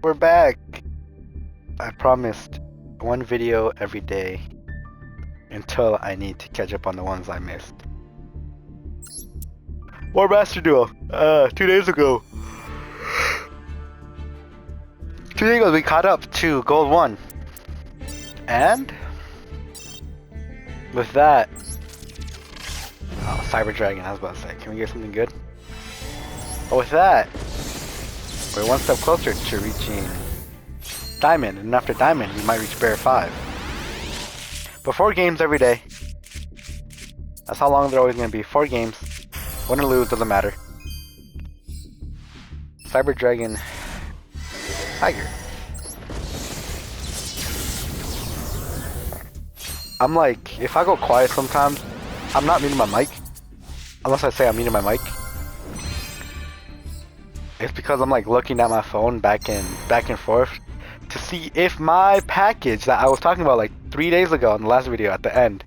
We're back. I promised one video every day until I need to catch up on the ones I missed. More Master Duel. 2 days ago. 2 days ago we caught up to Gold 1. And with that, Cyber Dragon, I was about to say, can we get something good? But with that, we're one step closer to reaching Diamond, and after Diamond, we might reach Bear 5. But 4 games every day. That's how long they're always going to be. 4 games. Win or lose, doesn't matter. Cyber Dragon Tiger. I'm like, if I go quiet sometimes, I'm not muting my mic. Unless I say I'm muting my mic. It's because I'm like looking at my phone back and forth to see if my package that I was talking about like 3 days ago in the last video at the end,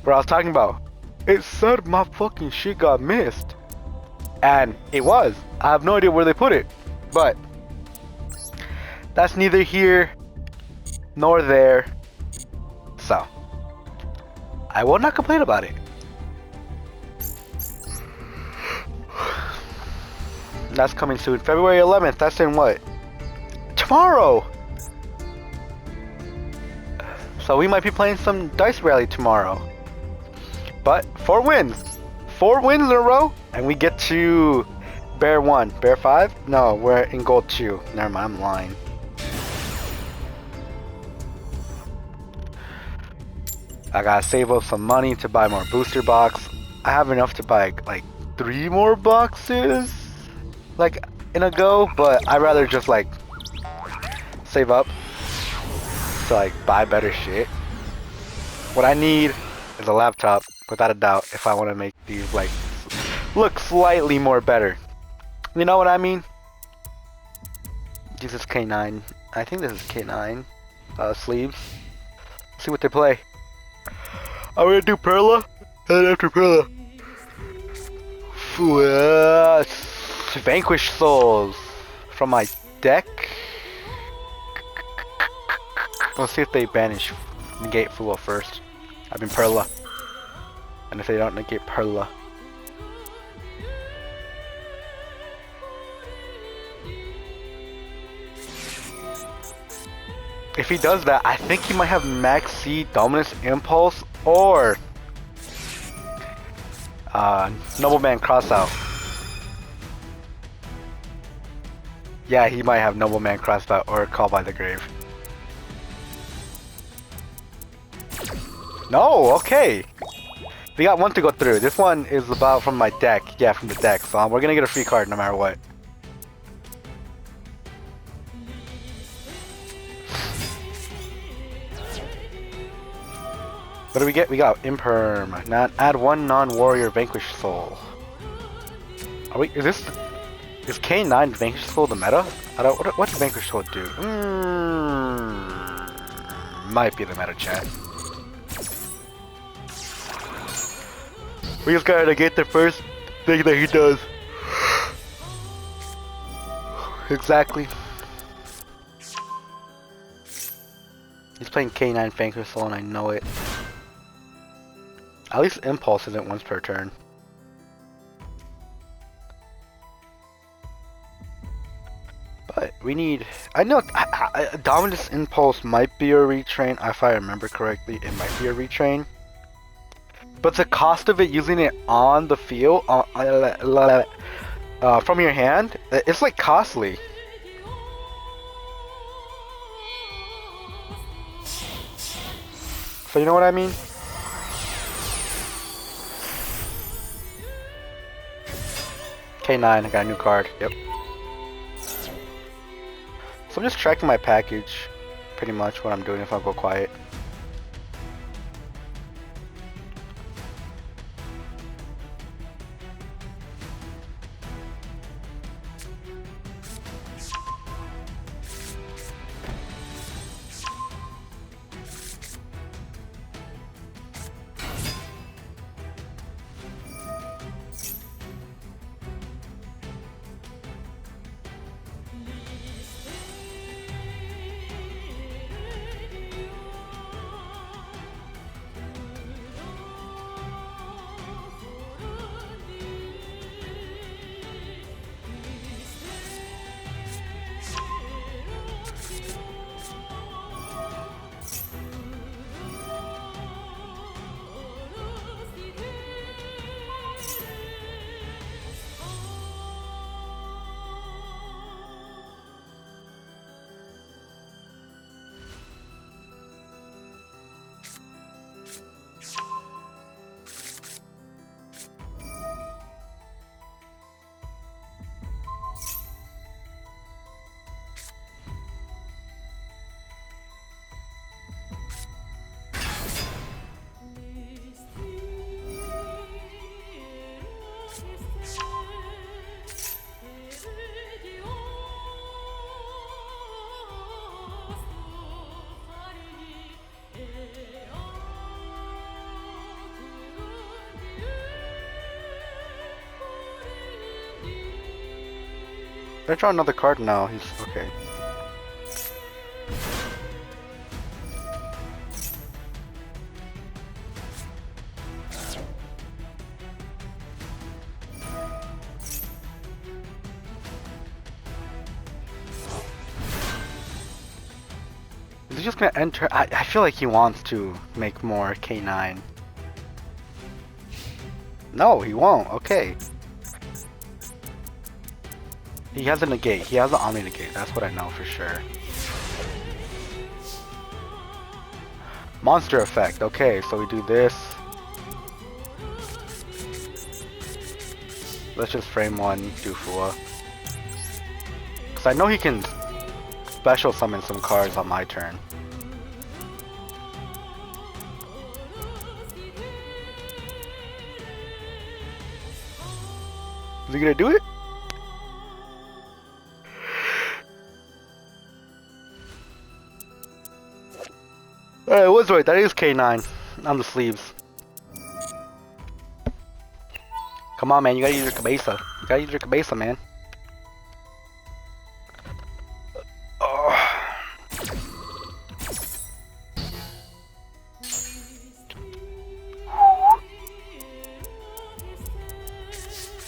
where I was talking about, it said my fucking shit got missed. And it was. I have no idea where they put it. But that's neither here nor there. So I will not complain about it. That's coming soon. February 11th. That's in what? Tomorrow! So we might be playing some Dice Rally tomorrow. But 4 wins. 4 wins in a row. And we get to Bear 1. Bear 5? No, we're in Gold 2. Never mind, I'm lying. I gotta save up some money to buy more booster box. I have enough to buy like 3 more boxes like in a go, but I'd rather just like save up to like buy better shit. What I need is a laptop, without a doubt, if I want to make these like look slightly more better. You know what I mean? This is K9. I think this is K9 sleeves. Let's see what they play. I'm gonna do Perla, and after Perla, Vanquish Souls from my deck. Let's see if they banish negate Fua first. I mean Perla, and if they don't negate Perla, if he does that, I think he might have Max C Dominus Impulse or Nobleman Crossout. Yeah, he might have Nobleman Crossout or Call by the Grave. No, okay. We got one to go through. This one is about from my deck. Yeah, from the deck. So we're gonna get a free card no matter what. What do we get? We got Imperm. Now add 1 non-warrior Vanquish Soul. Are we? Is K9 Vanquish Soul the meta? I don't. What does Vanquish Soul do? Might be the meta, chat. We just gotta get the first thing that he does. Exactly. He's playing K9 Vanquish Soul, and I know it. At least Impulse isn't once per turn. But we need... I know Dominus Impulse might be a retrain. If I remember correctly, it might be a retrain. But the cost of it using it on the field, from your hand, it's like costly. So you know what I mean? K9, I got a new card, yep. So I'm just tracking my package, pretty much what I'm doing if I go quiet. Should I draw another card? No, he's okay. Is he just gonna enter? I feel like he wants to make more K9. No, he won't. Okay. He has a negate. He has an Omni negate. That's what I know for sure. Monster effect. Okay, so we do this. Let's just frame one Dufua. Because I know he can special summon some cards on my turn. Is he gonna do it? Alright, I was right. That is K9 on the sleeves. Come on, man. You gotta use your cabeza. You gotta use your cabeza, man.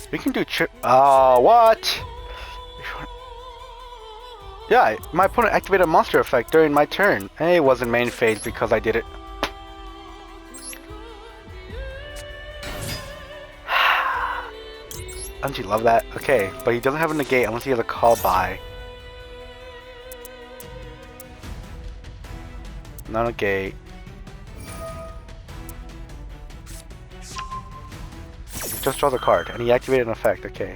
We can do what? Yeah, my opponent activated a monster effect during my turn. And it wasn't main phase because I did it. Don't you love that? Okay, but he doesn't have a negate unless he has a call by. No negate. Just draws a card, and he activated an effect, okay.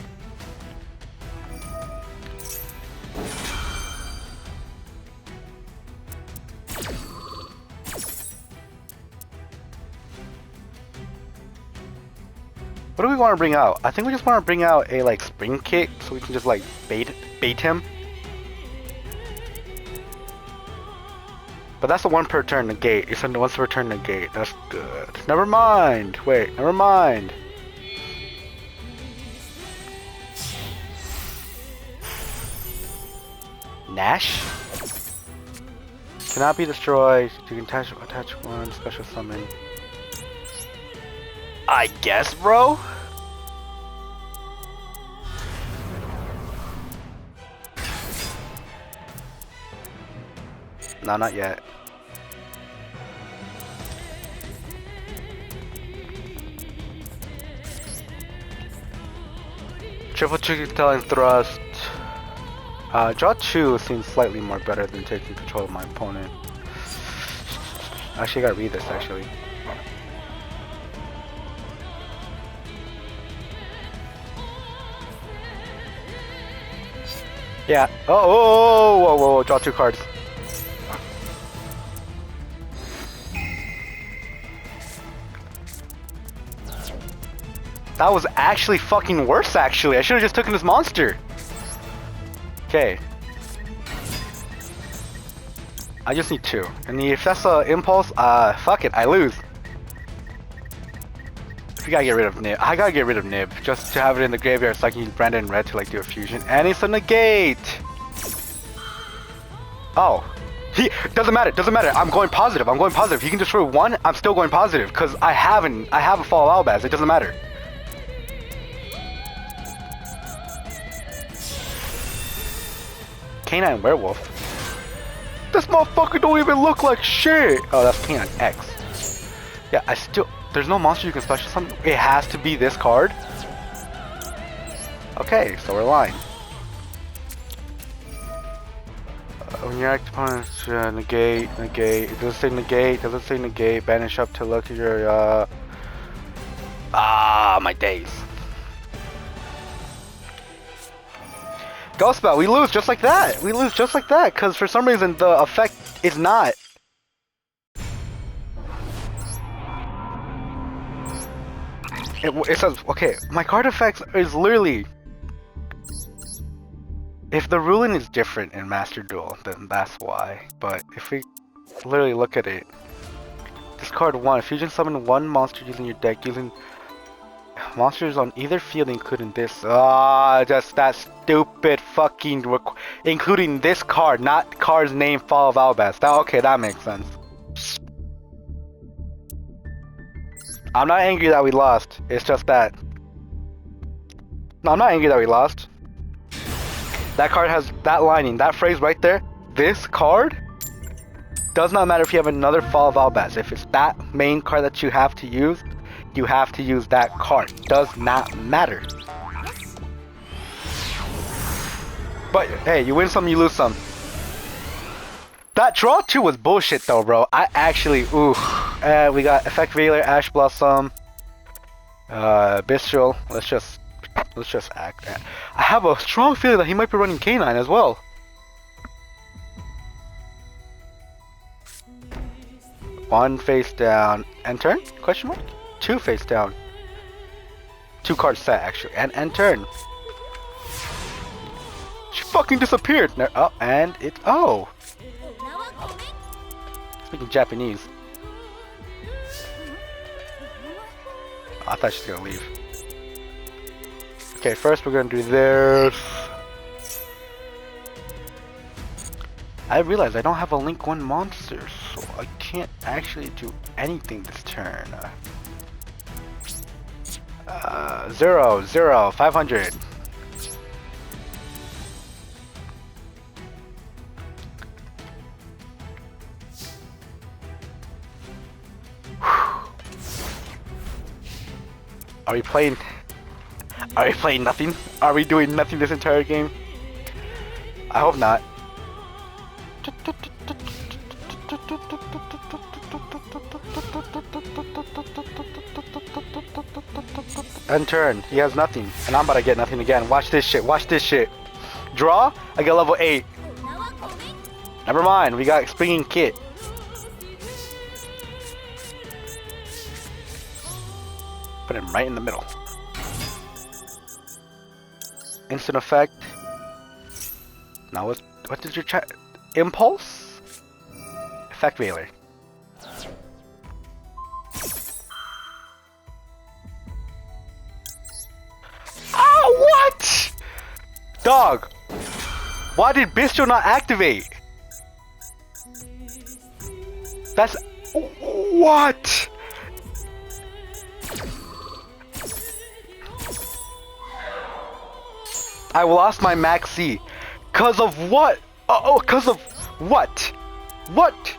What do we want to bring out? I think we just want to bring out a like spring kick so we can just like bait him. But that's a one per turn negate. It's a once per turn negate. That's good. Never mind. Wait, never mind. Nash? Cannot be destroyed. You can attach one special summon. I guess, bro? No, not yet. Triple chicken telling thrust. Draw 2 seems slightly more better than taking control of my opponent. Actually, I gotta read this actually. Yeah. Oh, whoa, whoa, whoa, draw 2 cards. That was actually fucking worse, actually. I should have just taken this monster. Okay. I just need 2. And if that's a impulse, fuck it, I lose. We gotta get rid of Nib. I gotta get rid of Nib just to have it in the graveyard so I can use Brandon Red to like do a fusion. And it's a negate. Oh. Doesn't matter, doesn't matter. I'm going positive. I'm going positive. He can destroy 1, I'm still going positive because I have a Fall Albaz. It doesn't matter. K9 Werewolf. This motherfucker don't even look like shit. Oh, that's K9 X. Yeah, I still. There's no monster you can special summon. It has to be this card. Okay, so we're lying. When your active opponent negate. It doesn't say negate. Doesn't say negate. Banish up to look at your. My days. Ghost Spell, we lose just like that. We lose just like that because for some reason the effect is not. It says, okay, my card effects is literally. If the ruling is different in Master Duel, then that's why. But if we literally look at it, discard 1. Fusion summon 1 monster using your deck using. Monsters on either field, including this. Ah, just that stupid fucking including this card, not card's name, Fall of Albaz. That okay, that makes sense. I'm not angry that we lost. It's just that. No, I'm not angry that we lost. That card has that lining, that phrase right there. This card does not matter if you have another Fall of Albaz. If it's that main card that you have to use that card. Does not matter. But hey, you win some, you lose some. That draw 2 was bullshit though, bro. I actually, ooh. We got Effect Veiler, Ash Blossom, Bistral. Let's just act. I have a strong feeling that he might be running K9 as well. One face down and turn? Question mark? 2 face down. 2 cards set actually, and turn. She fucking disappeared. Oh, and it's oh. Speaking Japanese. Oh, I thought she was gonna leave. Okay, first we're gonna do this. I realize I don't have a Link 1 monster, so I can't actually do anything this turn. 0, 0, 500. Are we playing nothing? Are we doing nothing this entire game? I hope not. And turn. He has nothing. And I'm about to get nothing again. Watch this shit. Watch this shit. Draw. I get level 8. Never mind. We got Springing Kit. Put him right in the middle. Instant effect. Now what did you try? Impulse? Effect Veiler. Oh, what? Dog. Why did Bistro not activate? That's what? I lost my Max C. Cause of what? Oh, cause of what? What?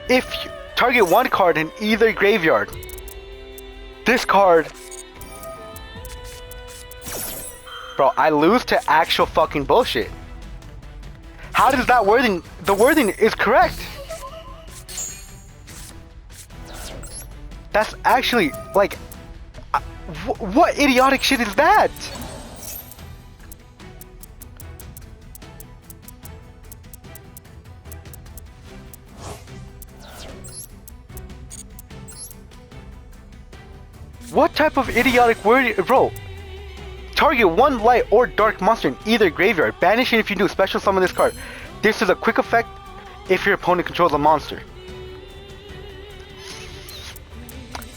If you target one card in either graveyard, this card, bro, I lose to actual fucking bullshit. How does that wording? The wording is correct. That's actually like, what idiotic shit is that? What type of idiotic word, bro? Target one light or dark monster in either graveyard. Banish it if you do. Special summon this card. This is a quick effect if your opponent controls a monster.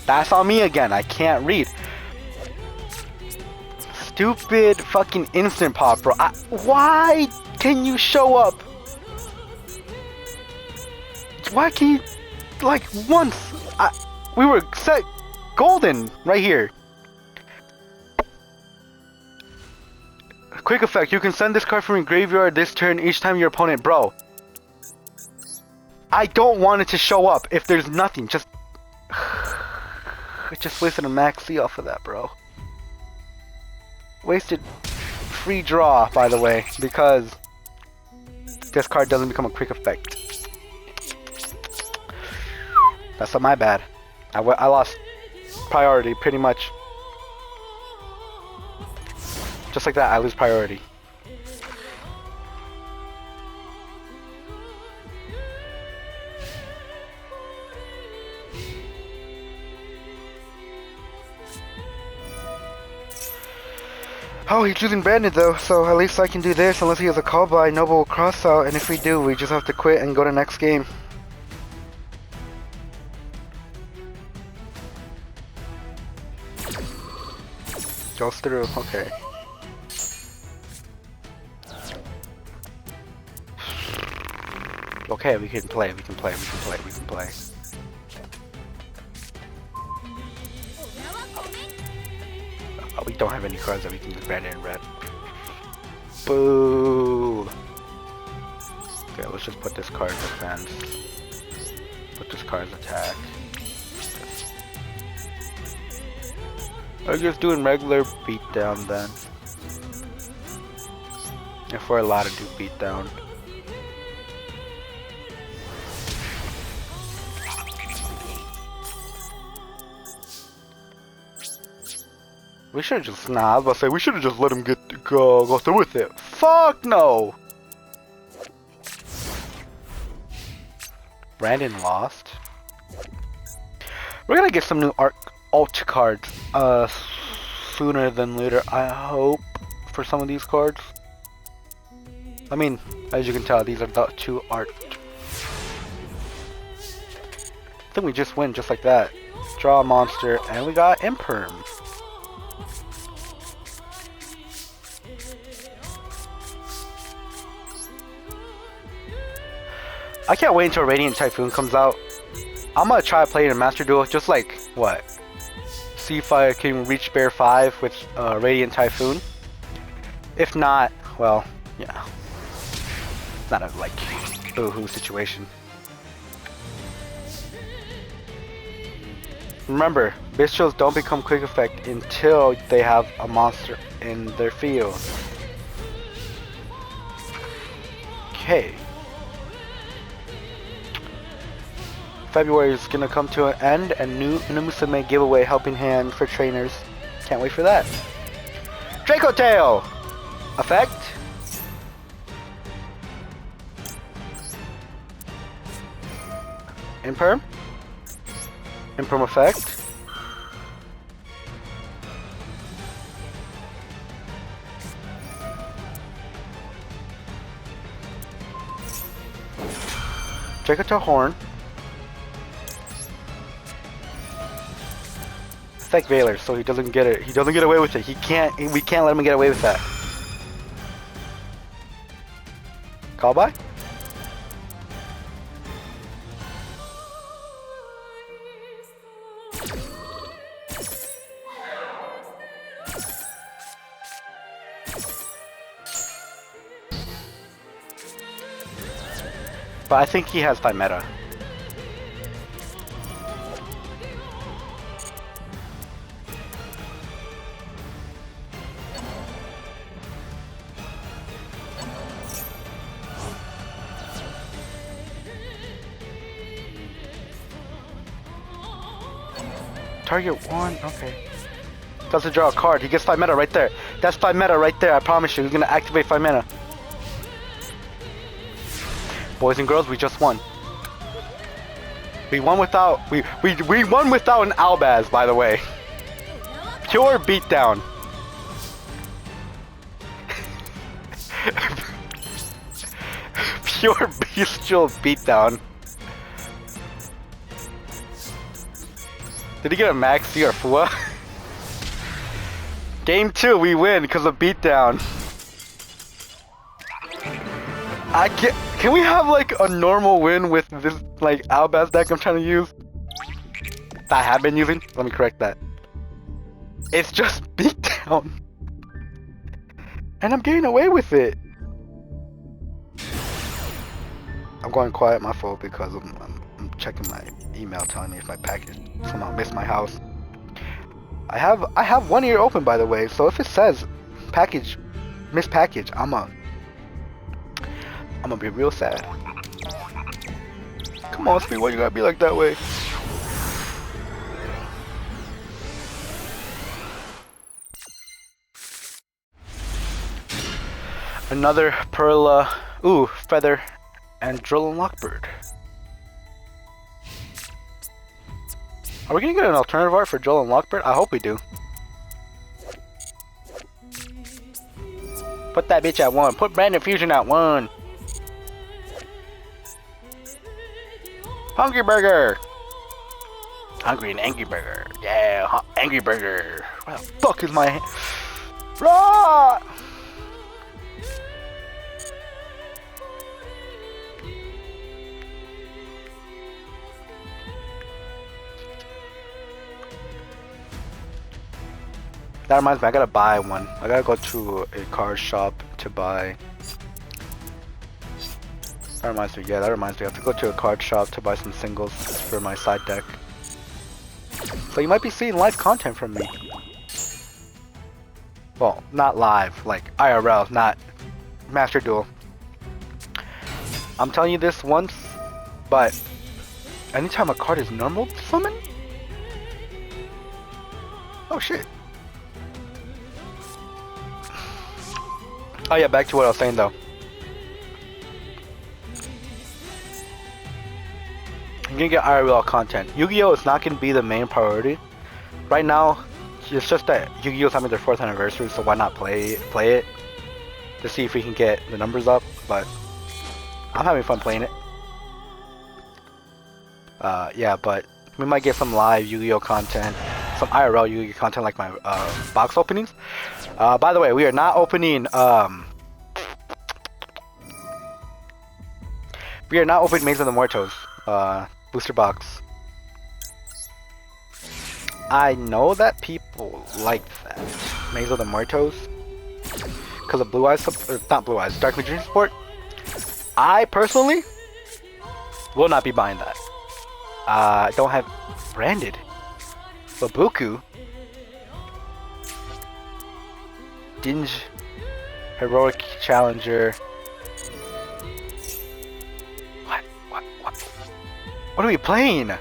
That's on me again. I can't read. Stupid fucking instant pop, bro. Why can you show up? Why can you, like, once? We were set golden right here. Quick effect. You can send this card from your graveyard this turn each time your opponent, bro. I don't want it to show up if there's nothing. Just wasted a Max C off of that, bro. Wasted free draw, by the way, because this card doesn't become a quick effect. That's not my bad. I lost priority pretty much. Just like that, I lose priority. Oh, he's choosing Bandit though, so at least I can do this unless he has a call by. Noble will cross out, and if we do, we just have to quit and go to next game. goes through. Okay. Okay, we can play. We can play. We can play. We can play. Oh, we don't have any cards that we can use red and red. Boo! Okay, let's just put this card as defense. Put this card as attack. I'm just doing regular beatdown then. If we're allowed to do beatdown. We should just, nah, I was about to say, we should have just let him go through with it. Fuck no! Brandon lost. We're gonna get some new alt cards, sooner than later, I hope, for some of these cards. I mean, as you can tell, these are the two art. I think we just win just like that. Draw a monster, and we got Imperm. I can't wait until Radiant Typhoon comes out. I'm gonna try playing a Master Duel, just like, what? See if I can reach Bear 5 with Radiant Typhoon. If not, well, yeah. It's not a, like, boo-hoo situation. Remember, Bestials don't become quick effect until they have a monster in their field. Okay. February is gonna come to an end, and new Musume giveaway helping hand for trainers. Can't wait for that. Draco Tail! Effect. Imperm. Imperm effect. Draco Tail Horn. Effect Veiler, so he doesn't get it. He doesn't get away with it. He can't. We can't let him get away with that. Call by. But I think he has by meta. Target one, okay. Doesn't draw a card. He gets 5 meta right there. That's 5 meta right there. I promise you. He's gonna activate 5 meta. Boys and girls, we just won. We won without we won without an Albaz, by the way. Pure beatdown. Pure bestial beatdown. Did he get a Maxi or Fua? Game 2, we win because of beatdown. Can we have like a normal win with this like Albaz deck I'm trying to use? That I have been using? Let me correct that. It's just beatdown. And I'm getting away with it. I'm going quiet, my fault, because I'm checking my email telling me if my package somehow missed my house. I have one ear open, by the way, so if it says package missed package, I'm gonna be real sad. Come on, Speed, why you gotta be like that way? Another Perla, ooh, Feather, and Drillin Lockbird. Are we gonna get an alternative art for Drillin Lockbird? I hope we do. Put that bitch at 1. Put Brandon Fusion at 1. Hungry Burger. Hungry and Angry Burger. Yeah, Angry Burger. Where the fuck is my hand? Rah! That reminds me, I gotta buy one. I gotta go to a card shop to buy. That reminds me, yeah, that reminds me. I have to go to a card shop to buy some singles for my side deck. So you might be seeing live content from me. Well, not live, like IRL, not Master Duel. I'm telling you this once, but anytime a card is normal summon? Oh shit. Oh yeah, back to what I was saying though. You're gonna get IRL content. Yu-Gi-Oh! Is not gonna be the main priority. Right now, it's just that Yu-Gi-Oh! Is having their 4th anniversary, so why not play it? To see if we can get the numbers up, but I'm having fun playing it. Yeah, but we might get some live Yu-Gi-Oh! Content, some IRL Yu-Gi-Oh! Content like my box openings. By the way, we are not opening Maze of the Muertos booster box. I know that people like that Maze of the Muertos because of Blue Eyes, not Blue Eyes, Dark Magician support. I personally will not be buying that. I don't have branded Babuku, Dinge, Heroic Challenger. What are we playing?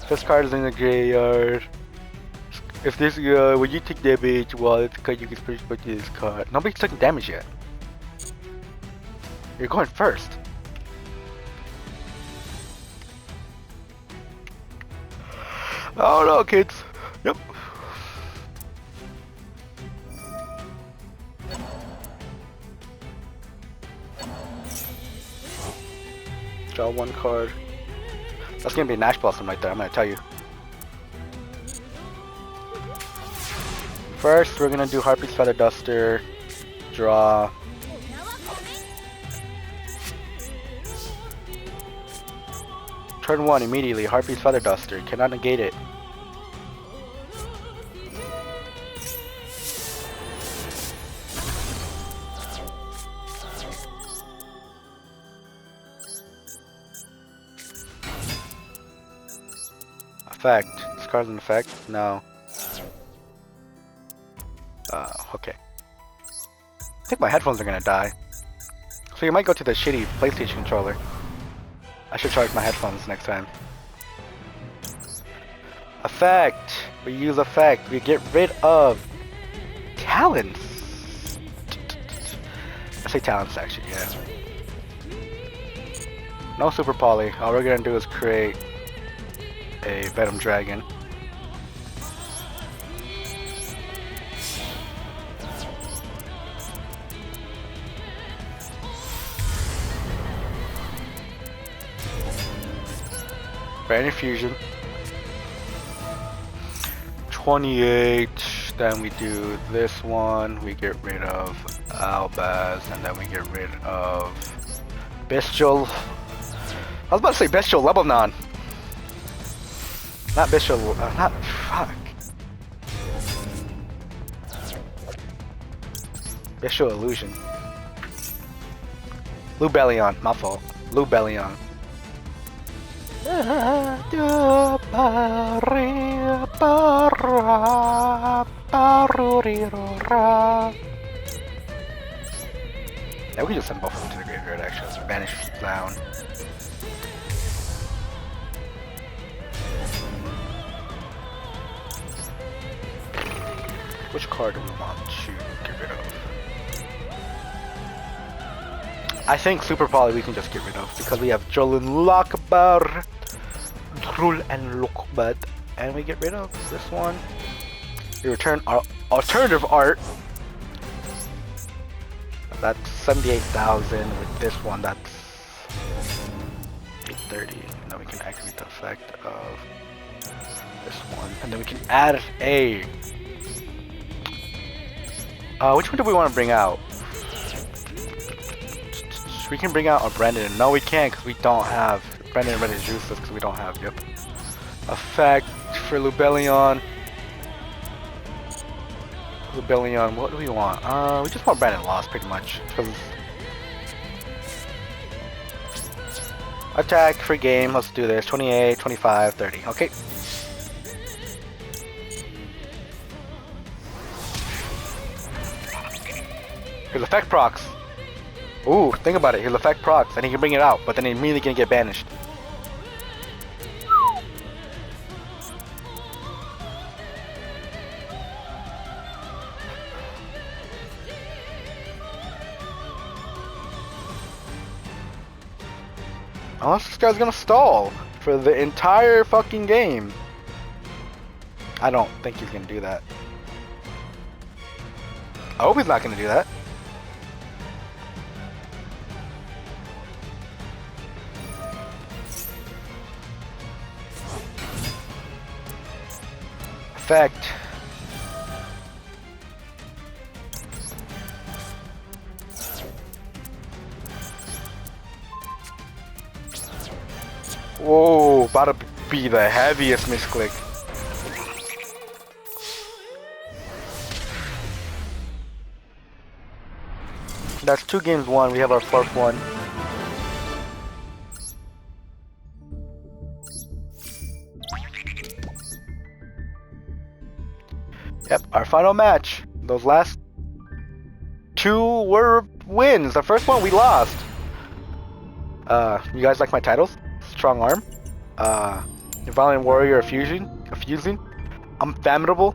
This card is in the graveyard. If this when you take damage while it's cut, you can put this card. Nobody's taking damage yet. You're going first. Oh no, kids. Yep. Draw one card. That's gonna be a Nash Blossom right there, I'm gonna tell you. First, we're gonna do Harpy's Feather Duster. Draw. Turn 1 immediately, Harpy's Feather Duster. Cannot negate it. Effect. This card's an effect? No. Okay. I think my headphones are gonna die. So you might go to the shitty PlayStation controller. I should charge my headphones next time. Effect! We use effect. We get rid of talents. I say talents actually, yeah. No Super Poly. All we're gonna do is create a Venom Dragon. Brand Infusion. 28. Then we do this one. We get rid of Albaz, and then we get rid of Bestial. I was about to say Bestial Lebanon. Not Bestial, not, fuck. Bestial Illusion. Lubellion, my fault. Lubellion. Yeah, we can just send both of them to the graveyard actually. Let's banish down. Which card do we want to get rid of? I think Super Poly we can just get rid of because we have Jolin Lockbar, Drul and Lokbat, and we get rid of this one. We return our alternative art. That's 78,000. With this one, that's 830. Now we can activate the effect of this one, and then we can add a. Which one do we want to bring out? We can bring out a Brandon. No, we can't because we don't have. Brandon Red is useless because we don't have. Yep. Effect for Lubellion. Lubellion, what do we want? We just want Brandon Lost pretty much. Attack for game, let's do this. 28, 25, 30. Okay. Here's effect procs. Ooh, think about it. Here's effect procs, and he can bring it out, but then he immediately gonna get banished. Unless this guy's gonna stall for the entire fucking game. I don't think he's gonna do that. I hope he's not gonna do that. Effect. Whoa, about to be the heaviest misclick. That's 2 games won. We have our 4th one. Yep, our final match. Those last 2 were wins. The first one we lost. You guys like my titles? Strong Arm, Valiant Warrior, Fusing, Unfathomable.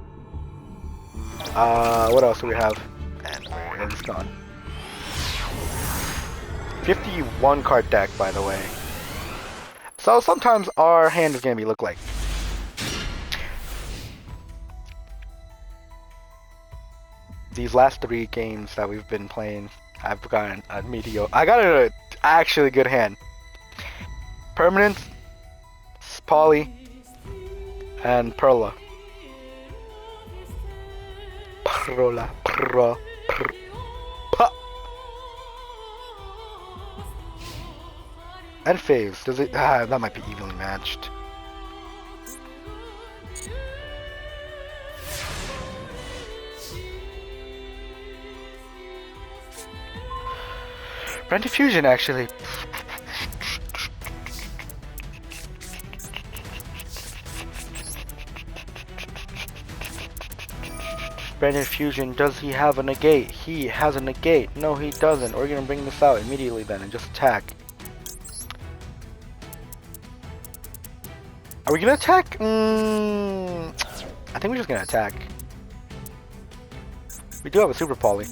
What else do we have? And it's gone. 51 card deck, by the way. So sometimes our hand is gonna look like. These last 3 games that we've been playing, I've gotten a mediocre. I got an actually good hand. Permanent, Poly, and Perla. And Faves. Does it? That might be evenly matched. Brandon Fusion, actually. Brandon Fusion, does he have a negate? He has a negate. No, he doesn't. We're gonna bring this out immediately then and just attack. Are we gonna attack? I think we're just gonna attack. We do have a Super Poly.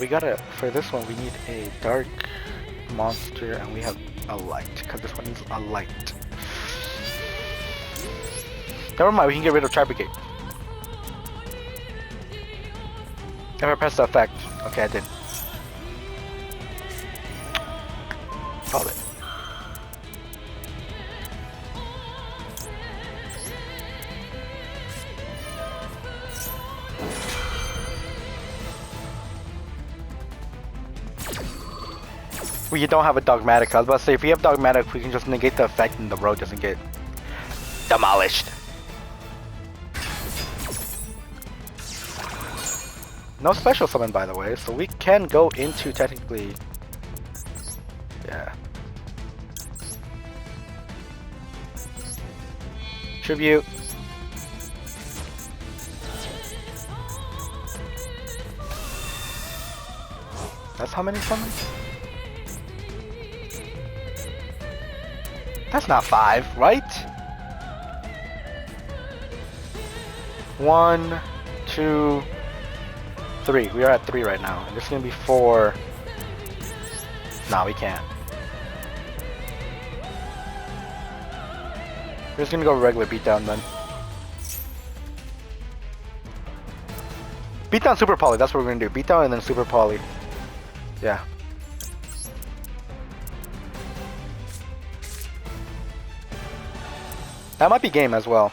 We gotta, for this one, we need a dark monster, and we have a light, because this one needs a light. Never mind, we can get rid of Triplicate. Never press the effect. Okay, I did. Called it. We don't have a Dogmatic. I was about to say, if we have Dogmatic, we can just negate the effect and the road doesn't get demolished. No special summon, by the way, so we can go into technically. Yeah. Tribute. That's how many summons? That's not 5, right? 1, 2, 3. We are at 3 right now. And this is gonna be 4. Nah, we can't. We're just gonna go regular beatdown then. Beatdown Super Poly, that's what we're gonna do. Beatdown and then Super Poly. Yeah. That might be game as well.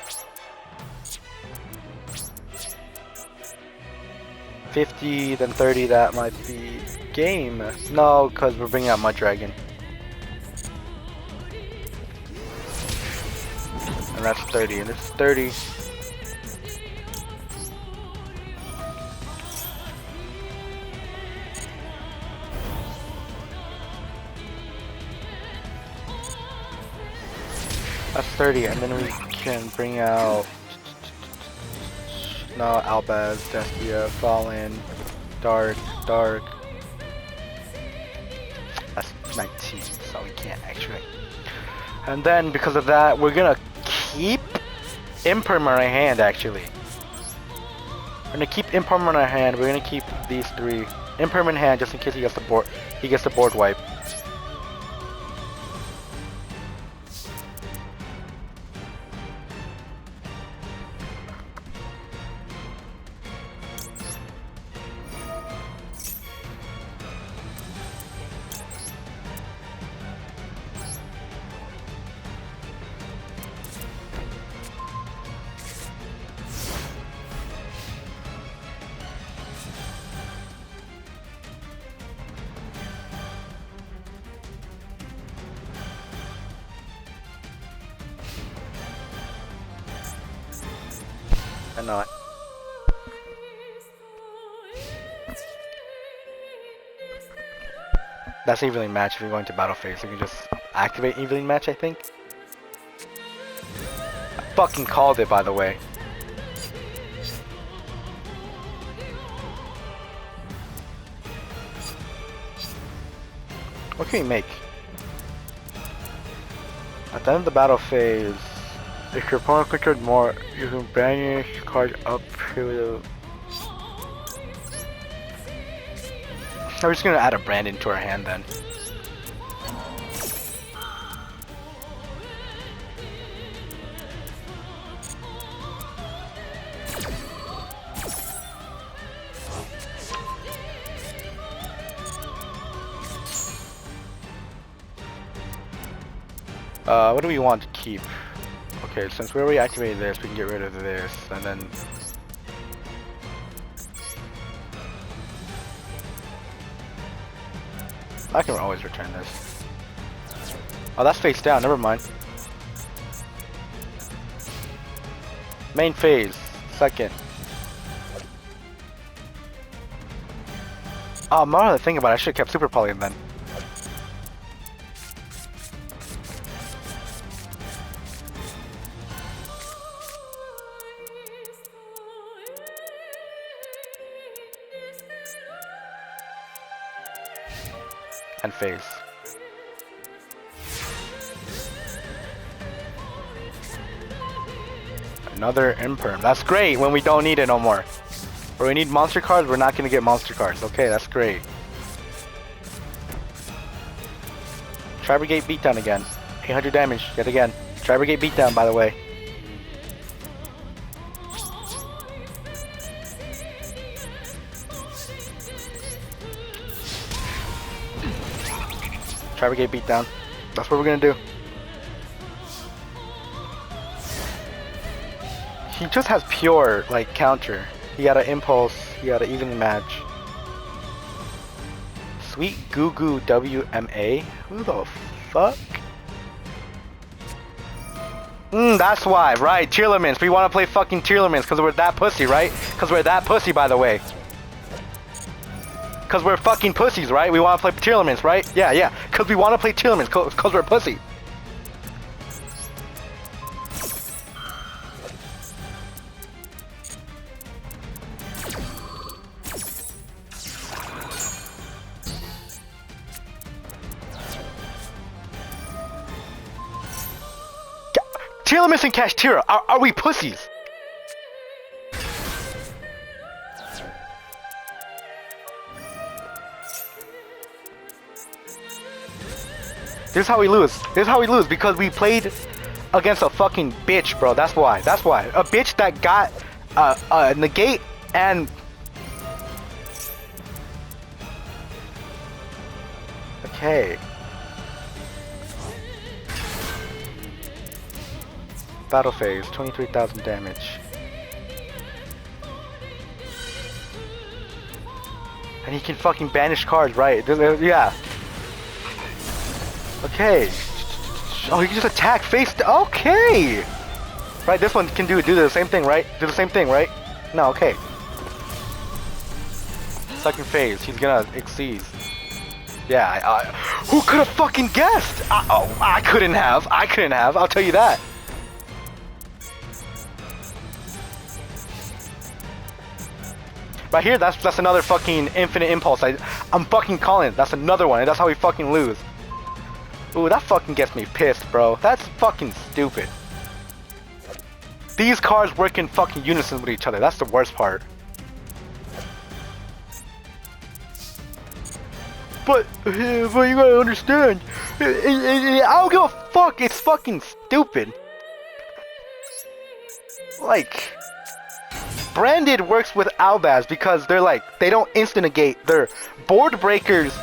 50, then 30, that might be game. No, because we're bringing out Mud Dragon. And that's 30, and this is 30. That's 30, and then we can bring out Albaz, Destia, Fallen, Dark. That's 19, so we can't actually. And then because of that, we're gonna keep Impermanent Hand actually. We're gonna keep Impermanent Hand. We're gonna keep these three. Impermanent Hand just in case he gets the board. He gets the board wipe. Not. That's evening match. If you're going to battle phase, you can just activate evening match, I think. I fucking called it, by the way. What can we make? At the end of the battle phase, if your opponent controls more, you can banish cards up to the... We're just gonna add a Brandon to our hand then. What do we want to keep? Okay, since we already activated this, we can get rid of this, and then... I can always return this. Oh, that's face down, never mind. Main phase, second. Oh, more to think about it, I should have kept Super Poly then. And phase. Another Imperm. That's great when we don't need it no more. When we need monster cards, we're not gonna get monster cards. Okay, that's great. Tri-Brigade Beatdown again. 800 damage yet again. Tri-Brigade Beatdown, by the way. Tri-Brigade Beatdown. That's what we're gonna do. He just has pure, like, counter. He got an Impulse, he got an Evening Match. Sweet Goo Goo WMA? Who the fuck? That's why, right, Tearlaments. We wanna play fucking Tearlaments because we're that pussy, right? Because we're that pussy, by the way. Because we're fucking pussies, right? We want to play Tearlaments, right? Yeah. Because we want to play Tearlaments, because we're pussy. Tearlaments and Kashtira, are we pussies? This is how we lose. This is how we lose because we played against a fucking bitch, bro. That's why. That's why. A bitch that got negate and... Okay. Battle phase, 23,000 damage. And he can fucking banish cards, right? Yeah. Okay. Oh, he can just attack face. Okay. Right, this one can do the same thing, right? Do the same thing, right? No, okay. Second phase, he's gonna exceed. Yeah, who could have fucking guessed? I couldn't have. I couldn't have. I'll tell you that. Right here, that's another fucking infinite impulse. I'm fucking calling it. That's another one, and that's how we fucking lose. Ooh, that fucking gets me pissed, bro. That's fucking stupid. These cards work in fucking unison with each other. That's the worst part. But you gotta understand. I don't give a fuck. It's fucking stupid. Like, Branded works with Albaz because they're like, they don't instant negate. They're board breakers,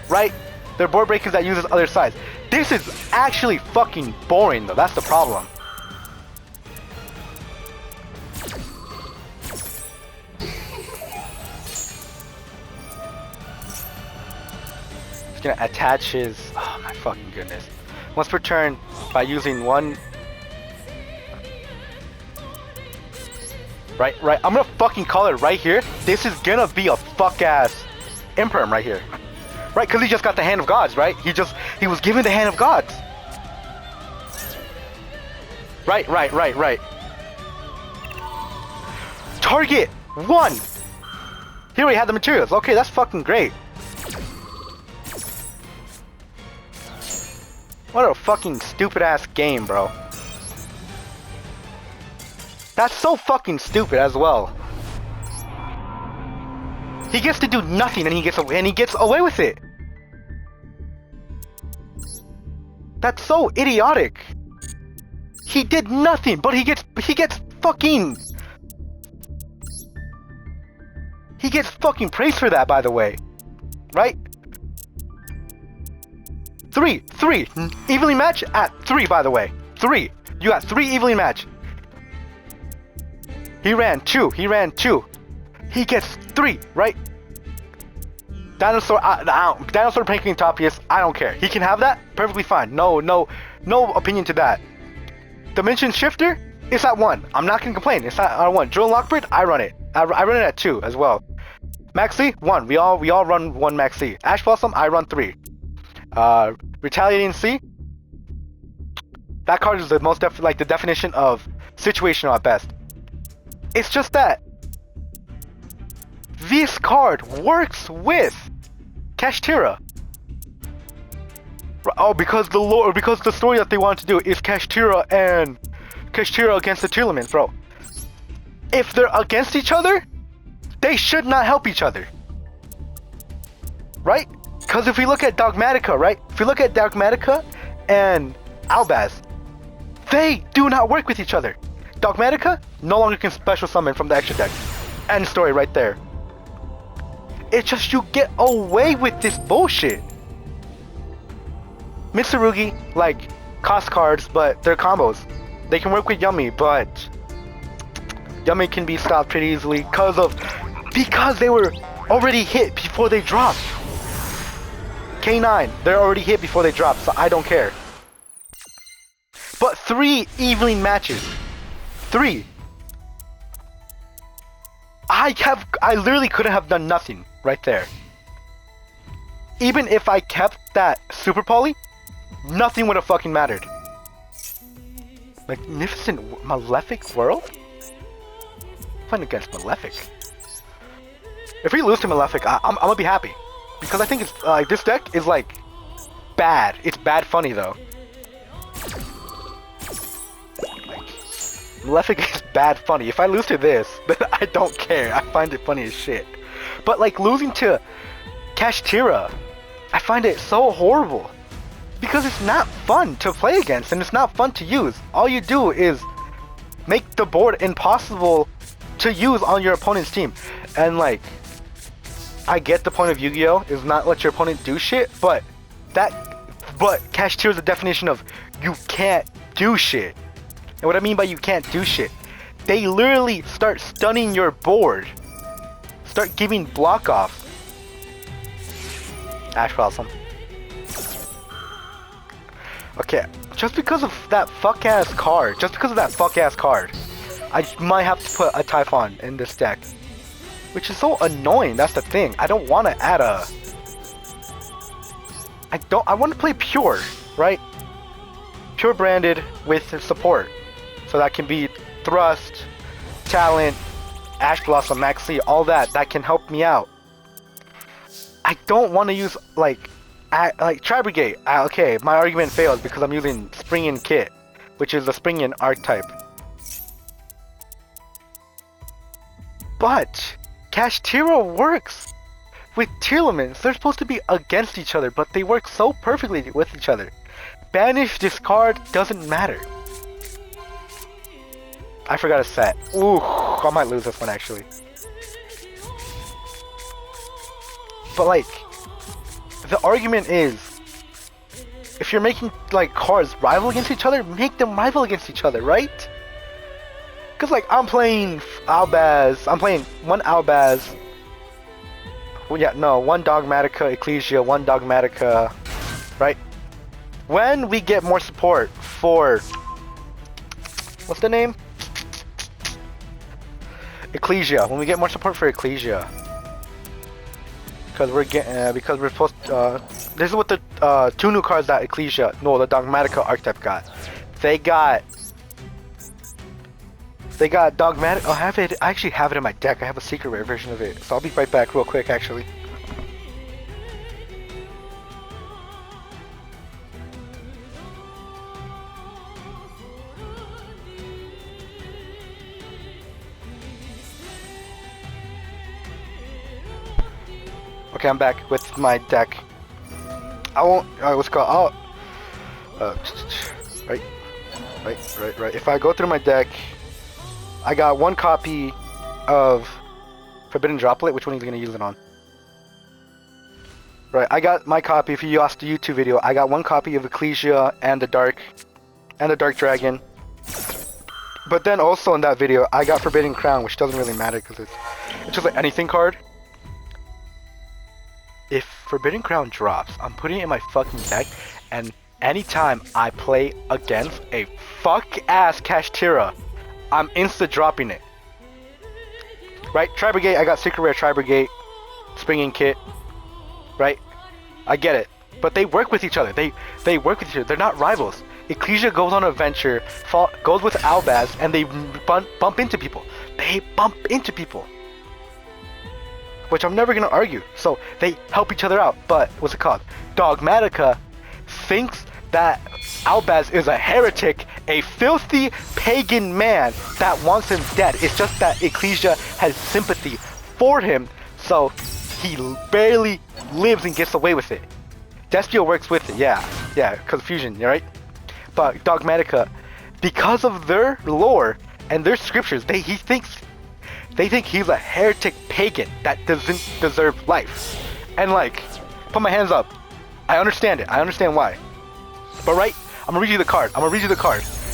right? They're board breakers that uses other sides. This is actually fucking boring though. That's the problem. He's gonna attach his. Oh my fucking goodness. Once per turn by using one. Right. I'm gonna fucking call it right here. This is gonna be a fuck ass imperm right here. Right, because he just got the hand of gods, right? He was given the hand of gods. Right. Target 1. Here we had the materials. Okay, that's fucking great. What a fucking stupid ass game, bro. That's so fucking stupid as well. He gets to do nothing and he gets away with it. That's so idiotic. He did nothing, but he gets fucking praised for that, by the way. Right? 3 evenly match at 3, by the way. 3. You got 3 evenly match. He ran 2. He gets 3, right? Dinosaur pranking Topius, I don't care. He can have that, perfectly fine. No opinion to that. Dimension Shifter, it's at 1. I'm not gonna complain. It's at 1. Drill Lockbird, I run it. I run it at 2 as well. Maxi, 1. We all run 1 Maxi. Ash Blossom, I run 3. Retaliating Sea. That card is the most the definition of situational at best. It's just that this card works with Kashtira. Oh, because the story that they want to do is Kashtira against the Tearlaments, bro. If they're against each other, they should not help each other. Right? Because if we look at Dogmatica, right? If we look at Dogmatica and Albaz, they do not work with each other. Dogmatica no longer can special summon from the extra deck. End story right there. It's just you get away with this bullshit. Mitsurugi, like, cost cards, but they're combos. They can work with Yumi, but Yumi can be stopped pretty easily because they were already hit before they dropped. K9, they're already hit before they drop, so I don't care. But 3 evening matches. 3. I literally couldn't have done nothing right there. Even if I kept that Super Poly, nothing would have fucking mattered. Magnificent Malefic World? Playing against Malefic. If we lose to Malefic, I'm gonna be happy. Because I think it's like this deck is like bad. It's bad funny though. Malefic is bad funny. If I lose to this, then I don't care. I find it funny as shit. But like losing to Kashtira, I find it so horrible. Because it's not fun to play against and it's not fun to use. All you do is make the board impossible to use on your opponent's team. And like, I get the point of Yu-Gi-Oh! Is not let your opponent do shit, but Kashtira is the definition of you can't do shit. And what I mean by you can't do shit, they literally start stunning your board. Start giving block off. Ash Blossom. Okay, just because of that fuck ass card, I might have to put a Typhon in this deck. Which is so annoying, that's the thing. I don't want to add a... I want to play pure, right? Pure branded with support. So that can be Thrust, Talent, Ash Blossom, Maxi, all that can help me out. I don't want to use like Tri-Brigade. Okay, my argument fails because I'm using Springian Kit, which is the Springian archetype. But Kashtira works with Tearlaments. They're supposed to be against each other, but they work so perfectly with each other. Banish, discard, doesn't matter. I forgot a set. Ooh, I might lose this one actually. But like, the argument is, if you're making like cards rival against each other, make them rival against each other, right? Cause like I'm playing Albaz, I'm playing one Albaz. Well, yeah, no, one Dogmatika Ecclesia, one Dogmatika, right? When we get more support for, what's the name? Ecclesia. When we get more support for Ecclesia, because we're getting, because we're supposed. This is what the 2 new cards that Ecclesia, no, the Dogmatika archetype got. They got Dogmatic. Oh, I have it. I actually have it in my deck. I have a secret rare version of it. So I'll be right back, real quick, actually. Okay, I'm back with my deck. I won't. What's it called? Right. If I go through my deck, I got 1 copy of Forbidden Droplet. Which one are you gonna use it on? Right, I got my copy. If you watched the YouTube video, I got 1 copy of Ecclesia and the Dark Dragon. But then also in that video, I got Forbidden Crown, which doesn't really matter because it's just like anything card. If Forbidden Crown drops, I'm putting it in my fucking deck, and anytime I play against a fuck-ass Kashtira, I'm insta-dropping it. Right? Tri-Brigade, I got Secret Rare Tri-Brigade, Springian Kit. Right? I get it. But they work with each other. They work with each other. They're not rivals. Ecclesia goes on an adventure, goes with Albaz, and they bump into people. They bump into people. Which I'm never going to argue. So they help each other out. But what's it called? Dogmatika thinks that Albaz is a heretic, a filthy pagan man that wants him dead. It's just that Ecclesia has sympathy for him, so he barely lives and gets away with it. Despio works with it, yeah, confusion, right? But Dogmatika, because of their lore and their scriptures, they think he's a heretic pagan that doesn't deserve life. And like, put my hands up. I understand it. I understand why. But right, I'm gonna read you the card.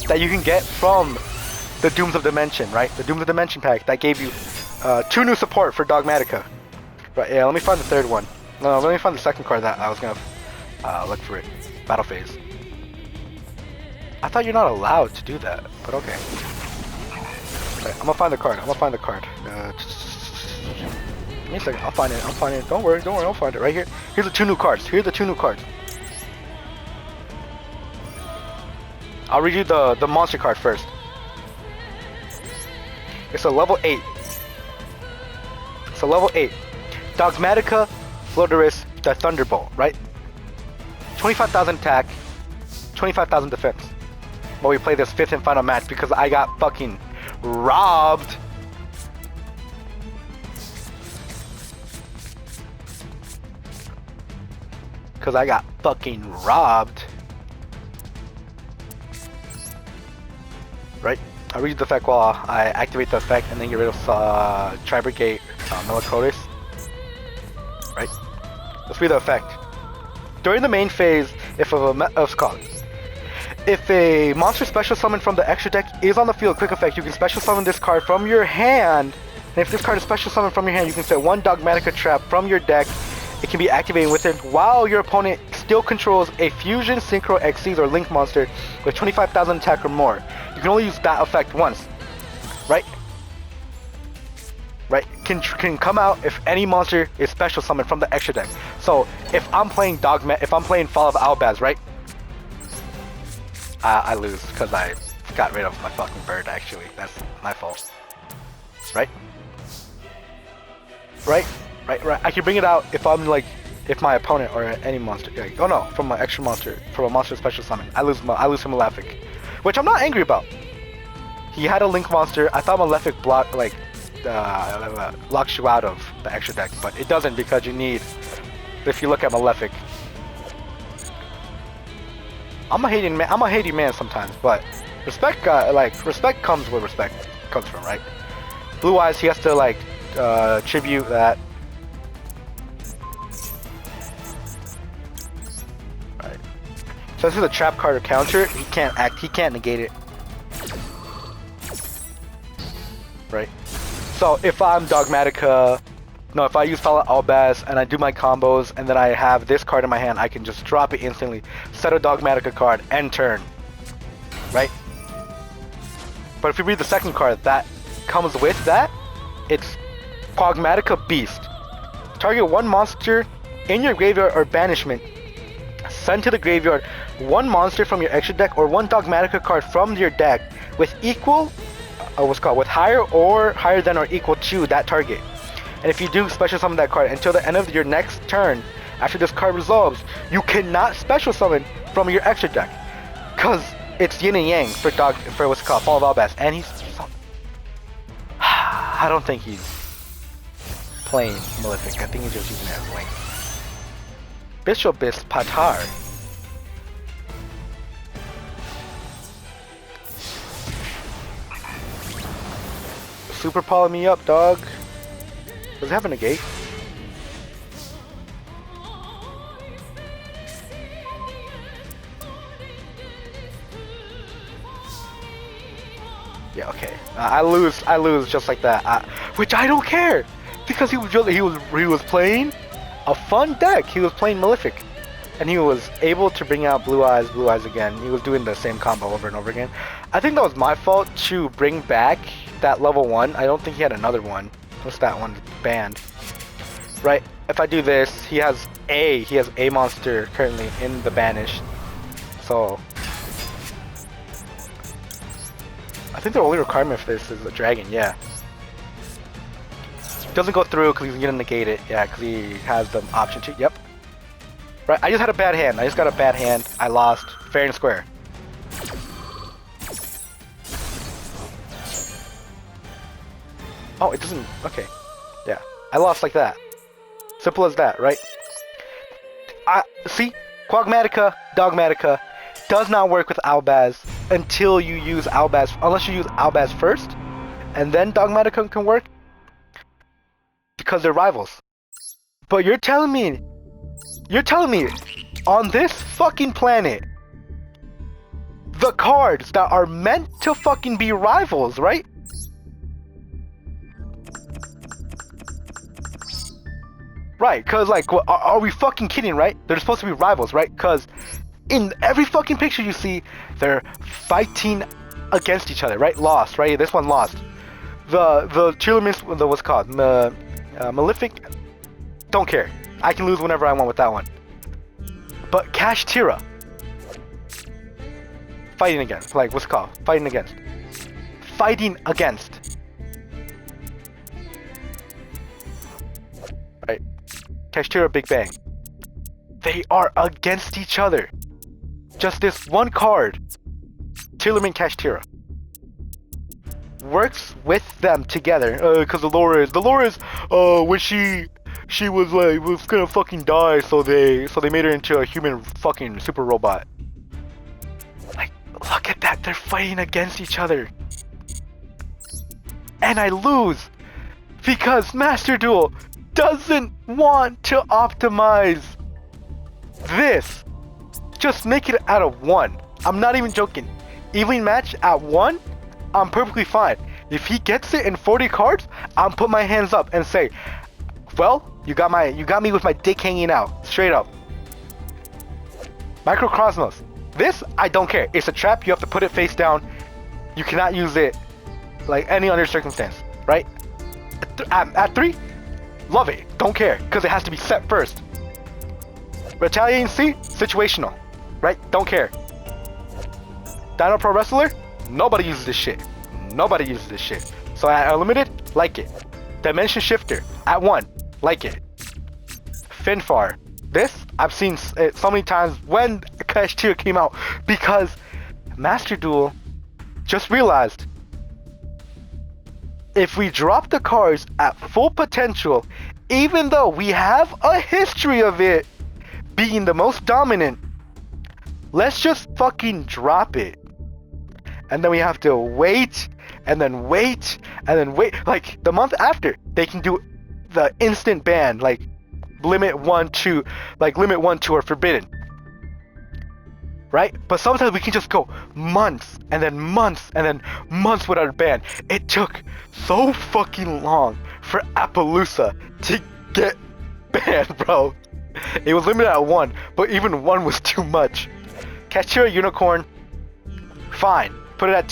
That you can get from the Dooms of Dimension, right? The Dooms of Dimension pack that gave you 2 new support for Dogmatika. Right, yeah, let me find the 3rd one. No, let me find the 2nd card that I was gonna look for it. Battle Phase. I thought you're not allowed to do that, but okay. Okay, I'm gonna find the card. Give me a second. I'll find it. Don't worry. I'll find it right here. Here's the 2 new cards. I'll read you the monster card first. It's a level 8. Dogmatika, Flodorus, the Thunderbolt, right? 25,000 attack, 25,000 defense. But we play this 5th and final match because I got fucking robbed. Right? I'll read the effect while I activate the effect and then get rid of Tri-Brigade Melancholis. Right? Let's read the effect. During the main phase, if if a monster special summon from the extra deck is on the field, quick effect, you can special summon this card from your hand. And if this card is special summoned from your hand, you can set one Dogmatika trap from your deck. It can be activated with it while your opponent still controls a Fusion, Synchro, Xyz, or Link monster with 25,000 attack or more. You can only use that effect once, right? Right? Can come out if any monster is special summoned from the extra deck. So if I'm playing if I'm playing Fall of Albaz, right? I lose because I got rid of my fucking bird. Actually, that's my fault. Right? Right. I can bring it out if I'm like, if my opponent or any monster. Like, oh no, from my extra monster, from a monster special summon. I lose to Malefic, which I'm not angry about. He had a Link monster. I thought Malefic locks you out of the extra deck, but it doesn't because you need. If you look at Malefic, I'm a hating man sometimes, but respect, respect comes where respect comes from, right? Blue Eyes, he has to like tribute that. Right. So this is a trap card or counter. He can't negate it. Right. So if I'm Dogmatika, no, if I use Fall of Albaz and I do my combos and then I have this card in my hand, I can just drop it instantly, set a Dogmatika card, end turn. Right? But if you read the second card that comes with that, it's Quagmatica Beast. Target one monster in your graveyard or banishment. Send to the graveyard one monster from your extra deck or one Dogmatika card from your deck with with higher than or equal to that target. And if you do special summon that card until the end of your next turn, after this card resolves, you cannot special summon from your extra deck, cause it's Yin and Yang for Fall of Albaz, and I don't think he's playing Malefic. I think he's just using it as Link. Bishop is Patar. Super poly me up, dog. Does it have a negate? Yeah, okay. I lose just like that. Which I don't care, because he was playing a fun deck. He was playing Malefic, and he was able to bring out Blue Eyes again. He was doing the same combo over and over again. I think that was my fault to bring back that level 1. I don't think he had another one. What's that one? Banned. Right? If I do this, he has a monster currently in the banished. So I think the only requirement for this is a dragon, yeah. Doesn't go through because he's gonna negate it, yeah, because he has the option to, yep. Right, I just had a bad hand. I just got a bad hand. I lost fair and square. Oh, it doesn't, okay. Yeah, I lost like that. Simple as that, right? See, Quagmatika, Dogmatika does not work with Albaz until you use Albaz, unless you use Albaz first, and then Dogmatika can work, because they're rivals. But you're telling me, on this fucking planet, the cards that are meant to fucking be rivals, right? Right, cause like, are we fucking kidding, right? They're supposed to be rivals, right? Cause in every fucking picture you see, they're fighting against each other, right? Lost, right? This one lost. The Chilomist, what's it called? Malefic, don't care. I can lose whenever I want with that one. But Kashtira, fighting against, like, what's it called? Fighting against. Right? Kashtira, Big Bang. They are against each other. Just this one card, Chilomist Kashtira, works with them together. Cause the lore is when she was gonna fucking die, so they made her into a human fucking super robot. Like, look at that, they're fighting against each other. And I lose because Master Duel doesn't want to optimize this. Just make it out of 1. I'm not even joking. Evening match at 1, I'm perfectly fine. If he gets it in 40 cards, I'm put my hands up and say, well, you got me with my dick hanging out, straight up. Microcosmos. This, I don't care. It's a trap. You have to put it face down. You cannot use it like any other circumstance, right? At 3, love it. Don't care, because it has to be set first. Retaliating C, situational, right? Don't care. Dino Pro Wrestler, nobody uses this shit. Nobody uses this shit. So at Unlimited, like it. Dimension Shifter, at 1, like it. Finfar, this, I've seen it so many times when Clash Tier came out, because Master Duel just realized if we drop the cards at full potential, even though we have a history of it being the most dominant, let's just fucking drop it. And then we have to wait, and then wait, and then wait. Like, the month after, they can do the instant ban, like, limit 1, 2, are forbidden. Right? But sometimes we can just go months, and then months, and then months without a ban. It took so fucking long for Appaloosa to get banned, bro. It was limited at 1, but even 1 was too much. Cachira Unicorn, fine. Put it at